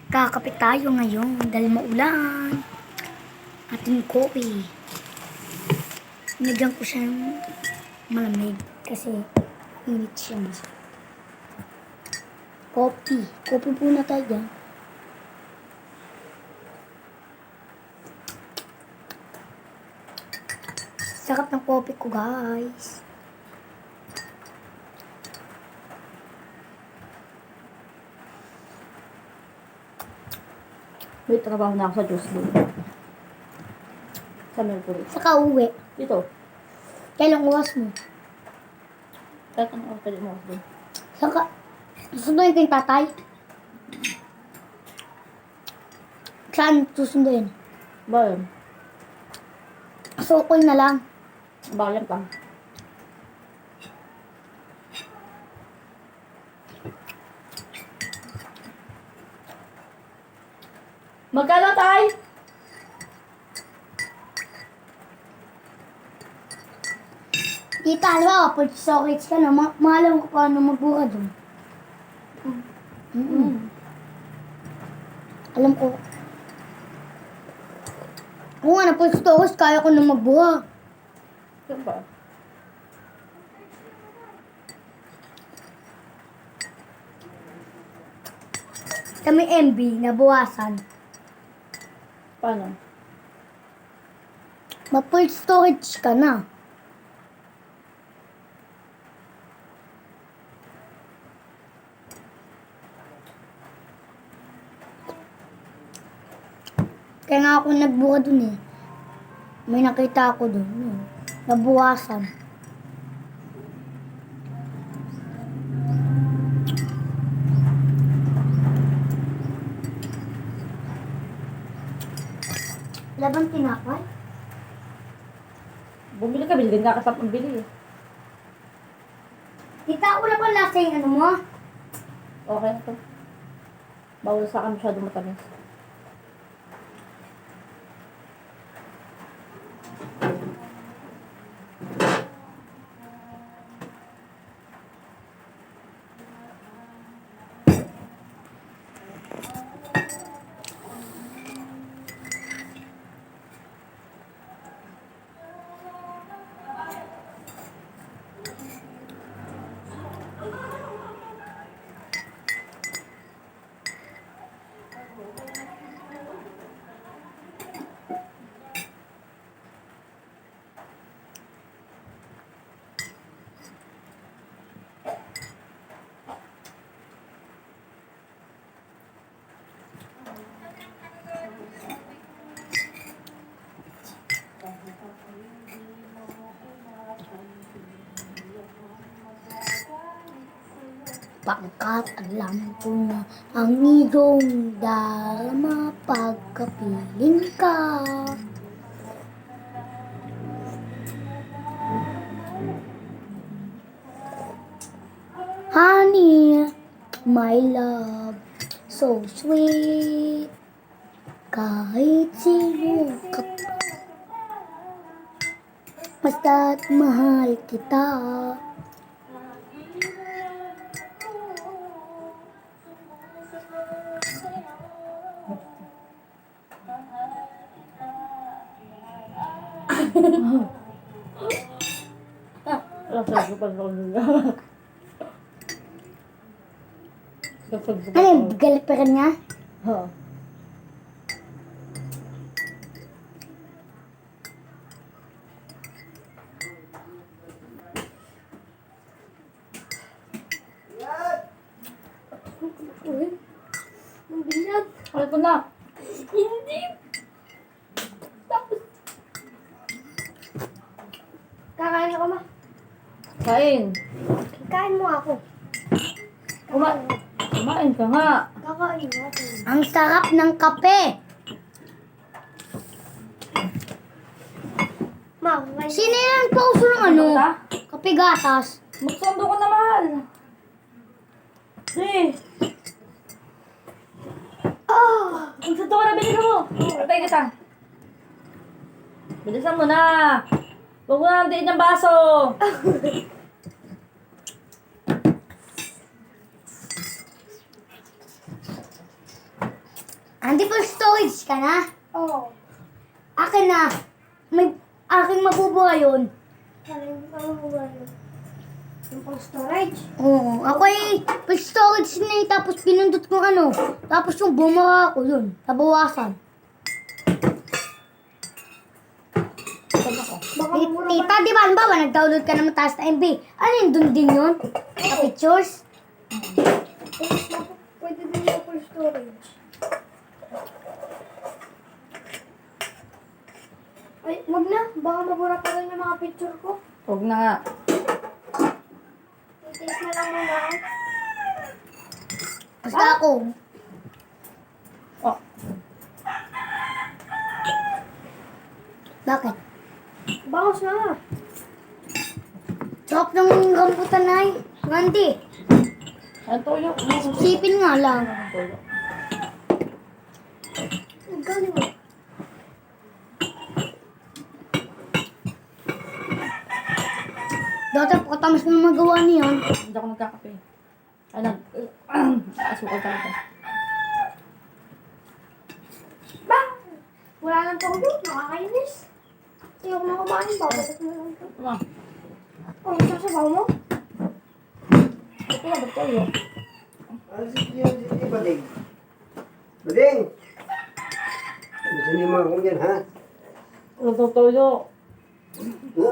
Kakape tayo ngayon dahil maulan. Ating kopi. Nigyan ko siya ng malamig kasi init siya mas. Kopi. Kopi po na tayo dyan. Sarap ng kopi ko, guys. May trabaho na ako sa Tuesday. Sa Mercury. Saka uwi. Dito. Kailang oras mo? Kahit anong oras pwede mo ako doon. Saka, susunduin ko yung tatay. Saan susunduin? Ba yun? Sukol na lang. Bayan pa. Magkano tayo? Tita, alam mo, pag chocolates ka na, maalam ko paano magbura doon. Alam ko. Kung nga, pag chocolates, kaya ko na magbuha. Saan ba? Kami MB, nabuwasan. Paano? Ma-full storage ka na. Kaya nga ako nagbuka dun eh. May nakita ako dun. Nabuwasan. Labang tinapay? Bumili ka, bilhin ka kasap ang bili eh. Tita, wala pa lasa yung ano mo? Okay na to. Bawal sa akin masyado matamis. Pagkat alam ko na ang iyong darama pagkapiling ka. Honey, my love, so sweet. Kahit sino ka pa, basta't mahal kita. Lasag ko pa sa kanila. Lasag ko pa Ano yung galit pa rin niya? Ha. Uy, ang bigat. Ano ko na? Hindi. Tapos, kakain ako ma. Kain. Kain mo ako. Kumain ka nga. Kakain ako. Ang sarap ng kape. Ma, sino yung pauso ng ano? Ka? Kape gatas. Magsundo ka na, mahal. Eh. Magsundo ka na, bilisan mo. Patay kita. Bilisan mo na. Huwag mo na ang diin ng baso. Andi full storage ka na? Oo. Akin na. May aking mabubuhay yun. Ano mo ba yun? Yung pang storage? Oo. Ako ay full storage na eh. Tapos pinundot ko ano. Tapos yung bumara ko yun. Nabawasan. Baka mura ba? Tita, di ba? Halimbawa, nag-download ka ng mataas na MB. Ano yun? Dun din yun? Sa pictures? Pwede din yung full storage. Ay, wag na. Baka mabura pa rin yung mga picture ko. Huwag na nga. Titiis na lang muna ako. Basta ako. Oh, Bakit? Bangos na. Sarap ng rambutan na eh. Randy, ang toyo. sipin nga lang. Ang toyo. Ang galing mo. Dati pagkatamas mo magawa niyan. Hindi ako nagkakape. Ay, asukal talaga. Ba? Wala lang toyo. Nakakainis. Ayoko na kumain. Babalik mo lang ito. Ano? Oh, sasabaw mo? Ito na ba toyo? Ano si Bading? Bading! Gusto niyo mga kung yan, ha? Ano to toyo? Ha?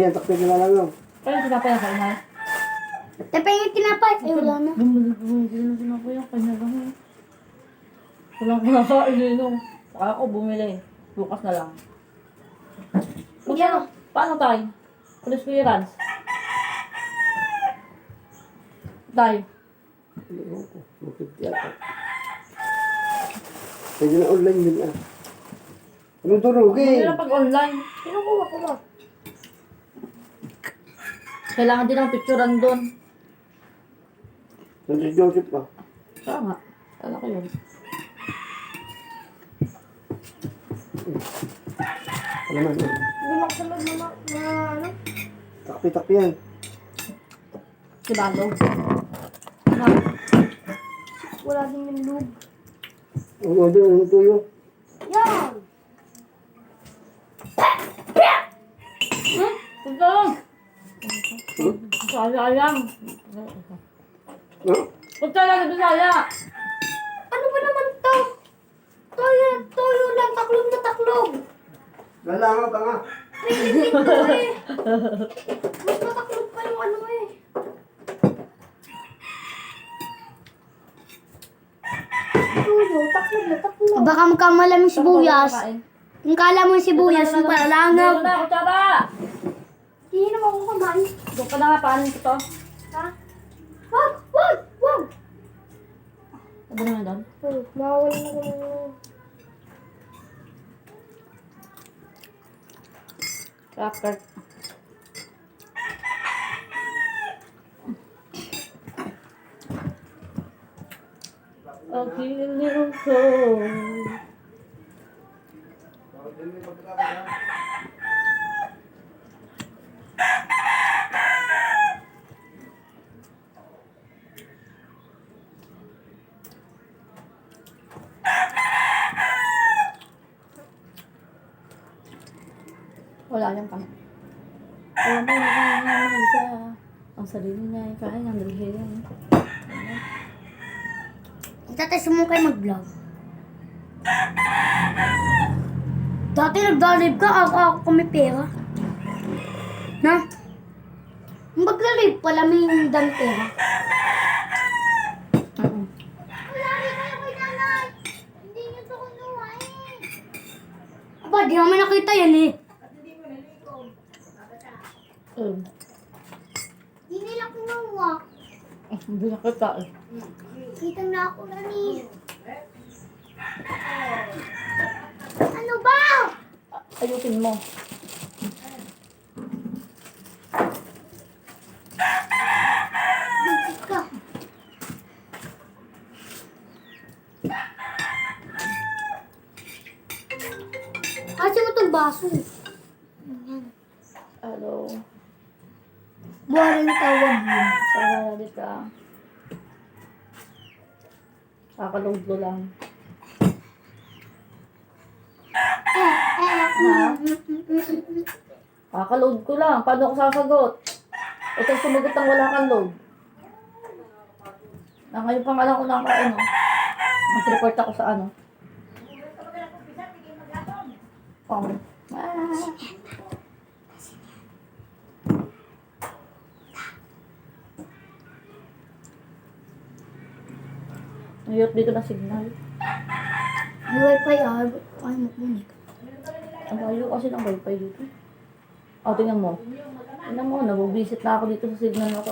Takpin na lang yun. Kaya sinapay na kainay. Tepe yung tinapay. Ay, wala na. Bumili na sinapay yung kanya lang eh. Walang kinakain eh, no. Saka ako bumili. Bukas na lang. Yan. Paano tayo? Police clearance. Tayo. Bakit yata? Pwede na online yun, ah. Anong turugin? Hindi na pag online. Kinukuha ko ba? Kailangan din ng picturean doon. Nandun si Joseph, ah. Kaya nga. Kala ko yun. Ano naman, ah. Hindi makasunod na ano? Takpi yan. Si Balo. Wala din yung lube. Oo, doon, ano tuyo? Yan! Punta lang. Sayang. Ha? Punta lang sa Bisaya. Ano ba naman to? Toyo lang, taklog na taklog. Galangaw ka nga. May itik to eh. Mas mataklog pa yung ano eh. Toyo, taklog na taklog. Baka magkamalam yung sibuyas. Yung kala mo yung sibuyas, yung palangaw. Dito na, kutsara. Hindi naman ako kumain. Doon ka na nga, paano ito? Ha? Wag! Wag! Wag! Ano naman doon? Mawawala na kami. Cracker. Okay, little soul. Wala lang pa. Alam mo, isa. Ang sarili niya, kaya niyang dalhin. Itatest mo kayo mag-vlog. Dati nag-live ka, ako kami pera. Na? Mag-live pala may yung dami pera. Aba, di namin nakita yan eh. Di nila kinuha. Hindi na kita eh. Kita na ako na ni. Ano ba? Ayusin mo. Bigit ka. Kasi mo itong baso. Ayan. Hello. Buwan ng tawag yun. Sana na ka. Kakaload ko lang. Ha? Kakaload ko lang. Paano ako sasagot? Ito sumagot ang wala kang load. Ngayon pang alam ko lang ako, ano. Mag-report ako sa ano. Oh. Ayot dito na signal. May wifi ay makunik. Ang layo kasi ng wifi dito. O, tingnan mo. Tingnan mo, nabubisit na ako dito sa signal na to.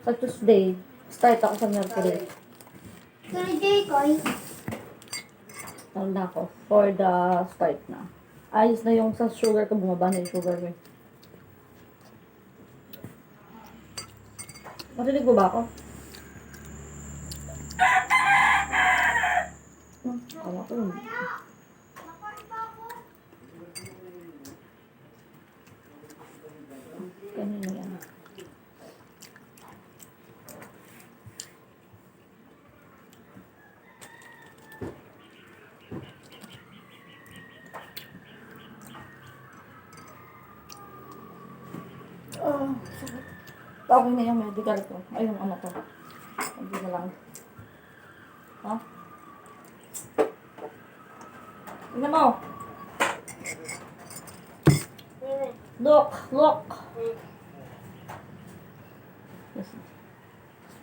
Sa Tuesday, start ako sa Mercury. Kaya Jay, Koy. Tawag na ako for the start na. Ayos na yung sa sugar ko, bumaba na yung sugar ko. Marinig mo ba ako? Awa ko yun. Kanina yan. Tawag na yung medical ko. Ay, yung ano ko. Hindi na lang. Ha? Tingnan mo. Look, look. Yes.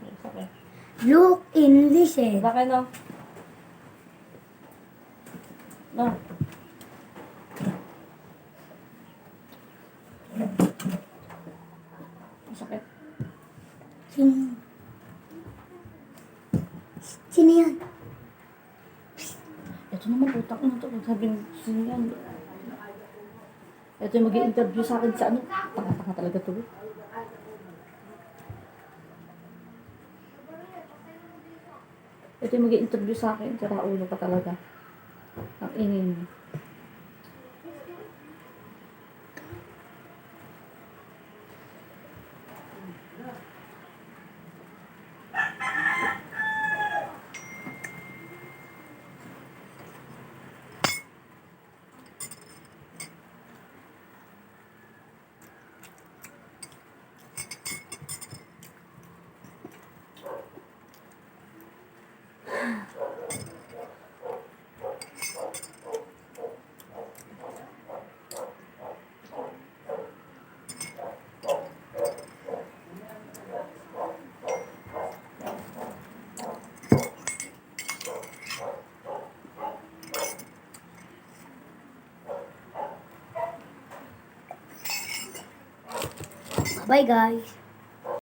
Yes, okay. Look, English eh. Laki no? No. Masakit. Sino? Sino yan? Ito naman, utak na ito. Sabi ng sino yan. Ito yung mag-i-interview sa akin sa ano. Tanga-tanga talaga to. Ito yung mag-i-interview sa akin. Tira ulo pa talaga. Ang ingin. Bye guys.